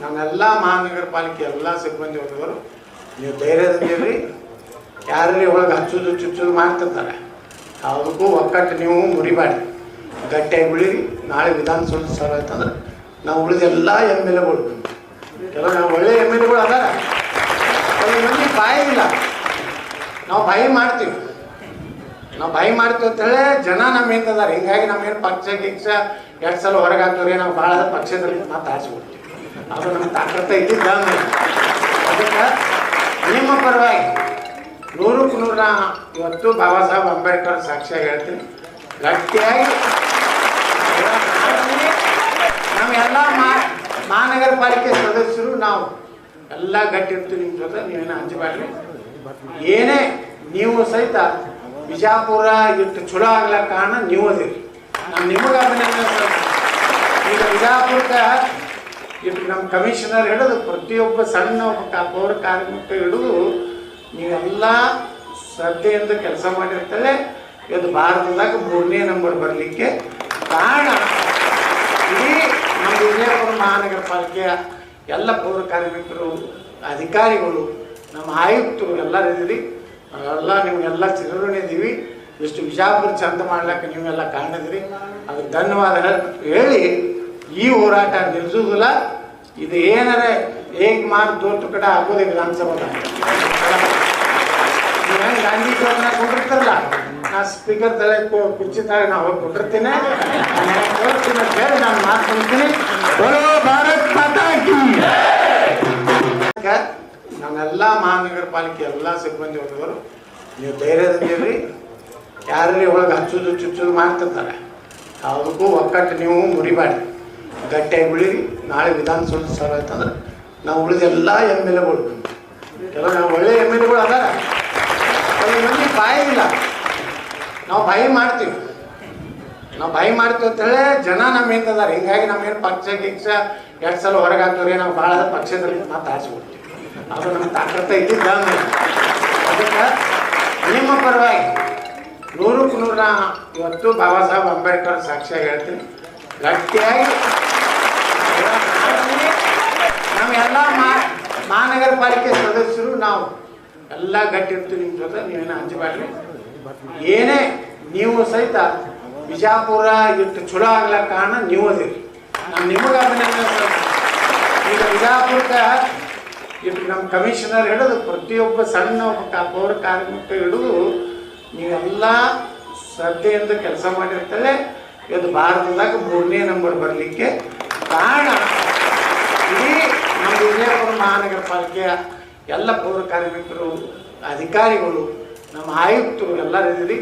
ನಮ್ಮೆಲ್ಲ ಮಹಾನಗರ ಪಾಲಿಕೆ ಎಲ್ಲ ಸಿಬ್ಬಂದಿ ವರ್ಗದವರು ನೀವು ಧೈರ್ಯದಿಂದಿರಿ. ಯಾರಲ್ಲಿ ಒಳಗೆ ಹಚ್ಚೋದು ಚುಚ್ಚೋದು ಮಾಡ್ತಿರ್ತಾರೆ, ಯಾವುದಕ್ಕೂ ಒಕ್ಕಟ್ಟು ನೀವು ಮುರಿಬೇಡಿ, ಗಟ್ಟಿಯಾಗಿ ಉಳಿರಿ. ನಾಳೆ ವಿಧಾನಸೌಧ ಸಭೆ ಆಯ್ತಂದ್ರೆ ನಾವು ಉಳಿದೆಲ್ಲ ಎಮ್ ಎಲ್ ಎಗಳು, ಕೆಲವು ನಾವು ಒಳ್ಳೆ ಎಮ್ ಎಲ್ ಎಗಳು ಅದಾರ, ಕೆಲವು ಮಂದಿ ಬಾಯಿ ಇಲ್ಲ. ನಾವು ಬಾಯಿ ಮಾಡ್ತೀವಿ ಅಂತೇಳಿ ಜನ ನಮ್ಮ ಹಿಂದದಾರೆ. ಹಿಂಗಾಗಿ ನಮ್ಗೇನು ಪಕ್ಷ ಗಿಕ್ಷ ಎರಡು ಸಲ ಹೊರಗೆ ಹಾಕ್ತವ್ರಿ, ನಾವು ಭಾಳ ಪಕ್ಷದಲ್ಲಿ ಮಾತಾಡ್ಸ್ಬಿಡ್ತೀವಿ. ಅದು ನಮ್ಮ ತಾಕತ್ತ ಇದ್ದಿದ್ದ. ಅದಕ್ಕೆ ನಿಮ್ಮ ಪರವಾಗಿ 100ಕ್ಕೆ 100 ಇವತ್ತು ಬಾಬಾ ಸಾಹೇಬ್ ಅಂಬೇಡ್ಕರ್ ಸಾಕ್ಷಿಯಾಗಿ ಹೇಳ್ತೀನಿ, ಗಟ್ಟಿಯಾಗಿ ನಾವೆಲ್ಲ ಮಹಾನಗರ ಪಾಲಿಕೆ ಸದಸ್ಯರು ನಾವು ಎಲ್ಲ ಗಟ್ಟಿ ಇರ್ತೀವಿ ನಿಮ್ಮ ಜೊತೆ. ನೀವೇನು ಹಂಚಬೇಡ್ರಿ. ಏನೇ ನೀವು ಸಹಿತ ಬಿಜಾಪುರ ಇಟ್ಟು ಚಲೋ ಆಗ್ಲಕ್ಕ ಕಾರಣ ನೀವು ಅದಿರಿ. ನಾನು ನಿಮಗೆ ಅಭಿನಂದನೆ. ಈಗ ಬಿಜಾಪುರಕ್ಕೆ ಇಟ್ಟು ನಮ್ಮ ಕಮಿಷನರ್ ಹಿಡಿದು ಪ್ರತಿಯೊಬ್ಬ ಸಣ್ಣ ಪೌರ ಕಾರ್ಮಿಕ ಹಿಡಿದು ನೀವೆಲ್ಲ ಶ್ರದ್ಧೆಯಿಂದ ಕೆಲಸ ಮಾಡಿರ್ತಾರೆ. ಇವತ್ತು ಭಾರತದಾಗ 3ನೇ ನಂಬರ್ ಬರಲಿಕ್ಕೆ ಕಾರಣ ಇಡೀ ನಮ್ಮ ವಿಜಯಪುರ ಮಹಾನಗರ ಪಾಲಿಕೆಯ ಎಲ್ಲ ಪೌರ ಕಾರ್ಮಿಕರು, ಅಧಿಕಾರಿಗಳು, ನಮ್ಮ ಆಯುಕ್ತರು ಎಲ್ಲರೂ ಇದ್ದೀರಿ. ನಾವೆಲ್ಲ ನಿಮಗೆಲ್ಲ ಚಿರಋಣಿದ್ದೀವಿ. ಇಷ್ಟು ಬಿಜಾಪುರ ಚಂದ ಮಾಡ್ಲಿಕ್ಕೆ ನೀವೆಲ್ಲ ಕಾಣಿದ್ರಿ, ಅದಕ್ಕೆ ಧನ್ಯವಾದ ಹೇಳಿ ಈ ಹೋರಾಟ ನಿಲ್ಲಿಸೋದಿಲ್ಲ. ಇದು ಏನಾರ ಹೇಗೆ ಮಾಡಿ ದೋಟು ಕಡೆ ಆಗೋದು ವಿಧಾನಸಭಾ. ನೀವು ಹೆಂಗೆ ಗಾಂಧೀಜಿ ಅವ್ರನ್ನ ಕೊಟ್ಟಿರ್ತಾರಲ್ಲ, ನಾ ಸ್ಪೀಕರ್ ತಲೆ ಕುರ್ಚಿ ತಾಗ ನಾವು ಹೋಗಿ ಕೊಟ್ಟಿರ್ತೀನಿ ಅಂತ ಹೇಳಿ ನಾನು ಮಾತಾಡ್ತೀನಿ. ಭಾರತ್ ಮಾತಾ ಕೀ. ನಮ್ಮೆಲ್ಲ ಮಹಾನಗರ ಪಾಲಿಕೆ ಎಲ್ಲ ಸಿಬ್ಬಂದಿ ವರ್ಗದವರು ನೀವು ಧೈರ್ಯದಿಂದಿರಿ. ಯಾರಲ್ಲಿ ಒಳಗೆ ಹಚ್ಚೋದು ಚುಚ್ಚೋದು ಮಾಡ್ತಿರ್ತಾರೆ, ಯಾವುದಕ್ಕೂ ಒಕ್ಕಟ್ಟು ನೀವು ಮುರಿಬೇಡಿ, ಗಟ್ಟಿಯಾಗಿ ಉಳಿರಿ. ನಾಳೆ ವಿಧಾನಸೌಧ ಸಭೆ ಆಯ್ತಂದ್ರೆ ನಾವು ಉಳಿದೆಲ್ಲ ಎಮ್ ಎಲ್ ಎಗಳು, ಕೆಲವು ನಾವು ಒಳ್ಳೆ ಎಮ್ ಎಲ್ ಎಗಳು ಅದಾರ, ಕೆಲವು ಮಂದಿ ಬಾಯಿ ಇಲ್ಲ. ನಾವು ಬಾಯಿ ಮಾಡ್ತೀವಿ ಅಂತೇಳಿ ಜನ ನಮ್ಮ ಹಿಂದದಾರೆ. ಹಿಂಗಾಗಿ ನಮ್ಗೇನು ಪಕ್ಷ ಗಿಕ್ಷ ಎರಡು ಸಲ ಹೊರಗೆ ಹಾಕ್ತವ್ರಿ, ನಾವು ಭಾಳ ಪಕ್ಷದಲ್ಲಿ ಮಾತಾಡ್ಸ್ಬಿಡ್ತೀವಿ. ಅದು ನಮ್ಮ ತಾಕತ್ತ ಇದ್ದಿದ್ದ. ಅದಕ್ಕೆ ನಿಮ್ಮ ಪರವಾಗಿ 100ಕ್ಕೆ 100 ಇವತ್ತು ಬಾಬಾ ಸಾಹೇಬ್ ಅಂಬೇಡ್ಕರ್ ಸಾಕ್ಷಿಯಾಗಿ ಹೇಳ್ತೀನಿ, ಗಟ್ಟಿಯಾಗಿ ನಾವೆಲ್ಲ ಮಹಾನಗರ ಪಾಲಿಕೆ ಸದಸ್ಯರು ನಾವು ಎಲ್ಲ ಗಟ್ಟಿ ಇರ್ತೀವಿ ನಿಮ್ಮ ಜೊತೆ. ನೀವೇನು ಹಂಚಬೇಡ್ರಿ. ಏನೇ ನೀವು ಸಹಿತ ಬಿಜಾಪುರ ಇಟ್ಟು ಚಲೋ ಆಗ್ಲಕ್ಕ ಕಾರಣ ನೀವು ಅದಿರಿ. ನಾನು ನಿಮಗೆ ಅಭಿನಂದನೆ. ಈಗ ಬಿಜಾಪುರಕ್ಕೆ ಇಟ್ಟು ನಮ್ಮ ಕಮಿಷನರ್ ಹಿಡಿದು ಪ್ರತಿಯೊಬ್ಬ ಸಣ್ಣ ಪೌರ ಕಾರ್ಮಿಕ ಹಿಡಿದು ನೀವೆಲ್ಲ ಶ್ರದ್ಧೆಯಿಂದ ಕೆಲಸ ಮಾಡಿರ್ತಾರೆ. ಇವತ್ತು ಭಾರತದಾಗ 3ನೇ ನಂಬರ್ ಬರಲಿಕ್ಕೆ ಕಾರಣ ಇಡೀ ನಮ್ಮ ವಿಜಯಪುರ ಮಹಾನಗರ ಪಾಲಿಕೆಯ ಎಲ್ಲ ಪೌರ ಕಾರ್ಮಿಕರು, ಅಧಿಕಾರಿಗಳು, ನಮ್ಮ ಆಯುಕ್ತರು ಎಲ್ಲರೂ ಇದ್ದೀರಿ.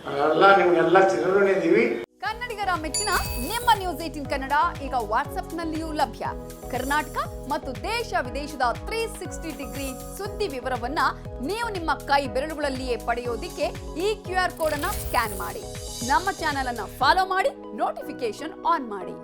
ನಾವೆಲ್ಲ ನಿಮಗೆಲ್ಲ ಚಿರಋಣಿದ್ದೀವಿ. ಕನ್ನಡಿಗರ ಮೆಚ್ಚಿನ ನಿಮ್ಮ ನ್ಯೂಸ್ 18 ಕನ್ನಡ ಈಗ ವಾಟ್ಸ್ಆಪ್ನಲ್ಲಿಯೂ ಲಭ್ಯ. ಕರ್ನಾಟಕ ಮತ್ತು ದೇಶ ವಿದೇಶದ 360 ಡಿಗ್ರಿ ಸುದ್ದಿ ವಿವರವನ್ನ ನೀವು ನಿಮ್ಮ ಕೈ ಬೆರಳುಗಳಲ್ಲಿಯೇ ಪಡೆಯೋದಿಕ್ಕೆ ಈ QR ಕೋಡ್ ಅನ್ನು ಸ್ಕ್ಯಾನ್ ಮಾಡಿ. ನಮ್ಮ ಚಾನೆಲ್ ಅನ್ನು ಫಾಲೋ ಮಾಡಿ, ನೋಟಿಫಿಕೇಶನ್ ಆನ್ ಮಾಡಿ.